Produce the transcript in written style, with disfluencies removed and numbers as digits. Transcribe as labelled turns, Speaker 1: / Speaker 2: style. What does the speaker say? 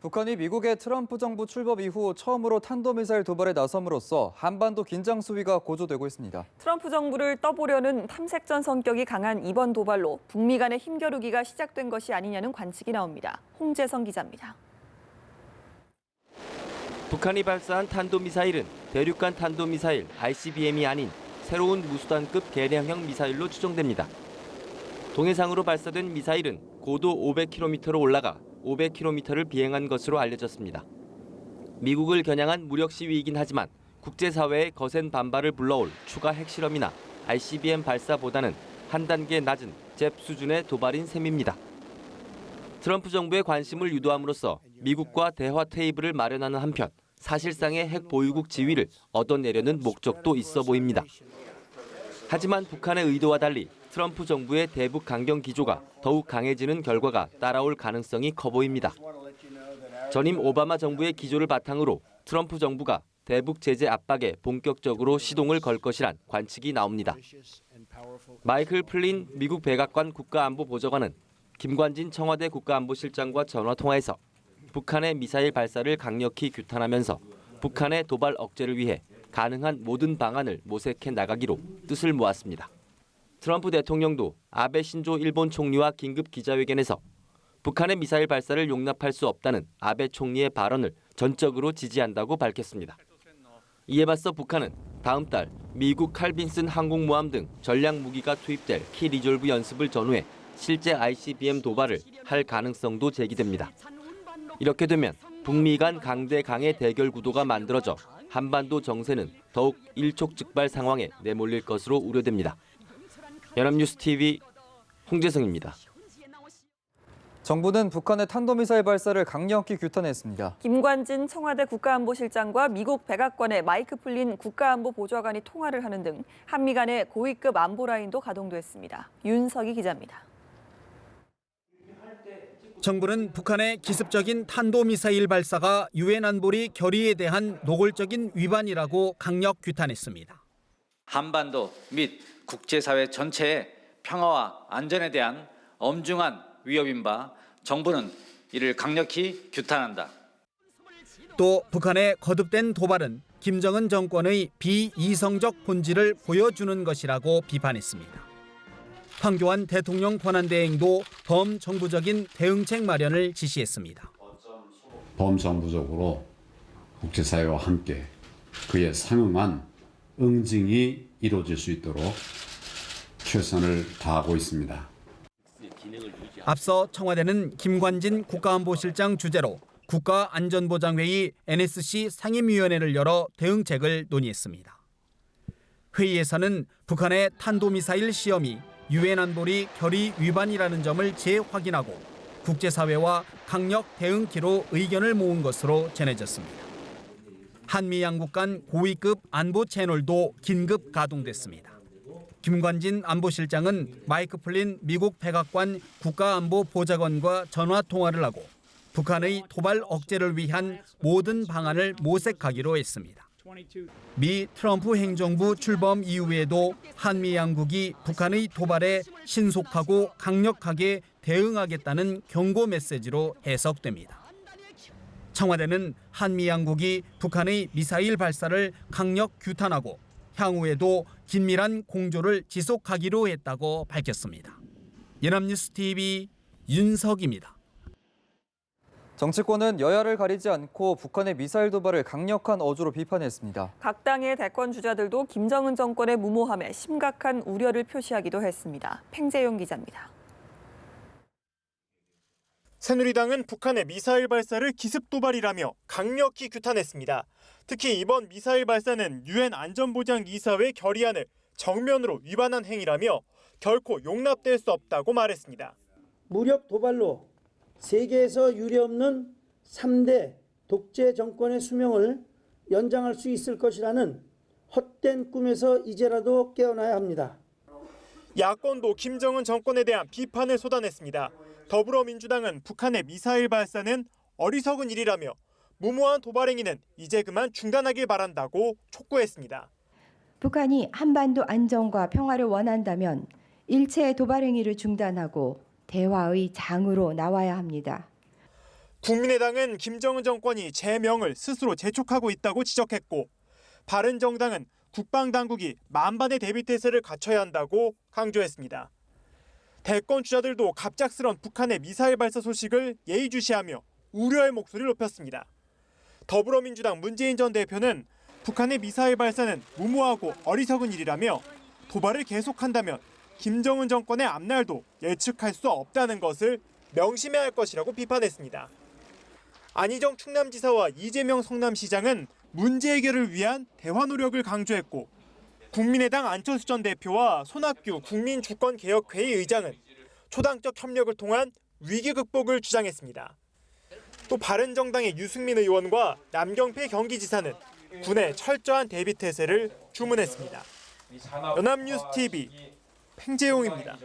Speaker 1: 북한이 미국의 트럼프 정부 출범 이후 처음으로 탄도미사일 도발에 나섬으로써 한반도 긴장 수위가 고조되고 있습니다.
Speaker 2: 트럼프 정부를 떠보려는 탐색전 성격이 강한 이번 도발로 북미 간의 힘겨루기가 시작된 것이 아니냐는 관측이 나옵니다. 홍재성 기자입니다.
Speaker 3: 북한이 발사한 탄도미사일은 대륙간 탄도미사일 ICBM이 아닌 새로운 무수단급 개량형 미사일로 추정됩니다. 동해상으로 발사된 미사일은 고도 500km로 올라가 500km를 비행한 것으로 알려졌습니다. 미국을 겨냥한 무력 시위이긴 하지만 국제사회의 거센 반발을 불러올 추가 핵실험이나 ICBM 발사보다는 한 단계 낮은 잽 수준의 도발인 셈입니다. 트럼프 정부의 관심을 유도함으로써 미국과 대화 테이블을 마련하는 한편 사실상의 핵 보유국 지위를 얻어내려는 목적도 있어 보입니다. 하지만 북한의 의도와 달리 트럼프 정부의 대북 강경 기조가 더욱 강해지는 결과가 따라올 가능성이 커 보입니다. 전임 오바마 정부의 기조를 바탕으로 트럼프 정부가 대북 제재 압박에 본격적으로 시동을 걸 것이란 관측이 나옵니다. 마이클 플린 미국 백악관 국가안보보좌관은 김관진 청와대 국가안보실장과 전화통화에서 북한의 미사일 발사를 강력히 규탄하면서 북한의 도발 억제를 위해 가능한 모든 방안을 모색해 나가기로 뜻을 모았습니다. 트럼프 대통령도 아베 신조 일본 총리와 긴급 기자회견에서 북한의 미사일 발사를 용납할 수 없다는 아베 총리의 발언을 전적으로 지지한다고 밝혔습니다. 이에 맞서 북한은 다음 달 미국 칼빈슨 항공모함 등 전략 무기가 투입될 키 리졸브 연습을 전후해 실제 ICBM 도발을 할 가능성도 제기됩니다. 이렇게 되면 북미 간 강대강의 대결 구도가 만들어져 한반도 정세는 더욱 일촉즉발 상황에 내몰릴 것으로 우려됩니다. 연합뉴스 TV 홍재성입니다.
Speaker 1: 정부는 북한의 탄도미사일 발사를 강력히 규탄했습니다.
Speaker 2: 김관진 청와대 국가안보실장과 미국 백악관의 마이크 플린 국가안보보좌관이 통화를 하는 등 한미 간의 고위급 안보 라인도 가동됐습니다. 윤석희 기자입니다.
Speaker 4: 정부는 북한의 기습적인 탄도미사일 발사가 유엔 안보리 결의에 대한 노골적인 위반이라고 강력 규탄했습니다.
Speaker 5: 한반도 및 국제사회 전체의 평화와 안전에 대한 엄중한 위협인 바 정부는 이를 강력히 규탄한다.
Speaker 4: 또 북한의 거듭된 도발은 김정은 정권의 비이성적 본질을 보여주는 것이라고 비판했습니다. 황교안 대통령 권한대행도 범정부적인 대응책 마련을 지시했습니다.
Speaker 6: 범정부적으로 국제사회와 함께 그에 상응한 응징이 이루어질 수 있도록 최선을 다하고 있습니다.
Speaker 4: 앞서 청와대는 김관진 국가안보실장 주재로 국가안전보장회의 NSC 상임위원회를 열어 대응책을 논의했습니다. 회의에서는 북한의 탄도미사일 시험이 유엔 안보리 결의 위반이라는 점을 재확인하고 국제사회와 강력 대응키로 의견을 모은 것으로 전해졌습니다. 한미 양국 간 고위급 안보 채널도 긴급 가동됐습니다. 김관진 안보실장은 마이크 플린 미국 백악관 국가안보보좌관과 전화 통화를 하고 북한의 도발 억제를 위한 모든 방안을 모색하기로 했습니다. 미 트럼프 행정부 출범 이후에도 한미 양국이 북한의 도발에 신속하고 강력하게 대응하겠다는 경고 메시지로 해석됩니다. 청와대는 한미 양국이 북한의 미사일 발사를 강력 규탄하고 향후에도 긴밀한 공조를 지속하기로 했다고 밝혔습니다. 연합뉴스 TV 윤석입니다.
Speaker 1: 정치권은 여야를 가리지 않고 북한의 미사일 도발을 강력한 어조로 비판했습니다.
Speaker 2: 각 당의 대권 주자들도 김정은 정권의 무모함에 심각한 우려를 표시하기도 했습니다. 팽재용 기자입니다.
Speaker 7: 새누리당은 북한의 미사일 발사를 기습 도발이라며 강력히 규탄했습니다. 특히 이번 미사일 발사는 유엔 안전보장이사회 결의안을 정면으로 위반한 행위라며 결코 용납될 수 없다고 말했습니다.
Speaker 8: 무력 도발로 세계에서 유례없는 3대 독재 정권의 수명을 연장할 수 있을 것이라는 헛된 꿈에서 이제라도 깨어나야 합니다.
Speaker 7: 야권도 김정은 정권에 대한 비판을 쏟아냈습니다. 더불어민주당은 북한의 미사일 발사는 어리석은 일이라며 무모한 도발 행위는 이제 그만 중단하길 바란다고 촉구했습니다.
Speaker 9: 북한이 한반도 안정과 평화를 원한다면 일체 도발 행위를 중단하고 대화의 장으로 나와야 합니다.
Speaker 7: 국민의당은 김정은 정권이 제명을 스스로 재촉하고 있다고 지적했고, 바른정당은 국방당국이 만반의 대비태세를 갖춰야 한다고 강조했습니다. 대권 주자들도 갑작스런 북한의 미사일 발사 소식을 예의주시하며 우려의 목소리를 높였습니다. 더불어민주당 문재인 전 대표는 북한의 미사일 발사는 무모하고 어리석은 일이라며 도발을 계속한다면 김정은 정권의 앞날도 예측할 수 없다는 것을 명심해야 할 것이라고 비판했습니다. 안희정 충남지사와 이재명 성남시장은 문제 해결을 위한 대화 노력을 강조했고, 국민의당 안철수 전 대표와 손학규 국민주권개혁회의 의장은 초당적 협력을 통한 위기 극복을 주장했습니다. 또 바른정당의 유승민 의원과 남경필 경기지사는 군의 철저한 대비태세를 주문했습니다. 연합뉴스 TV 팽재용입니다.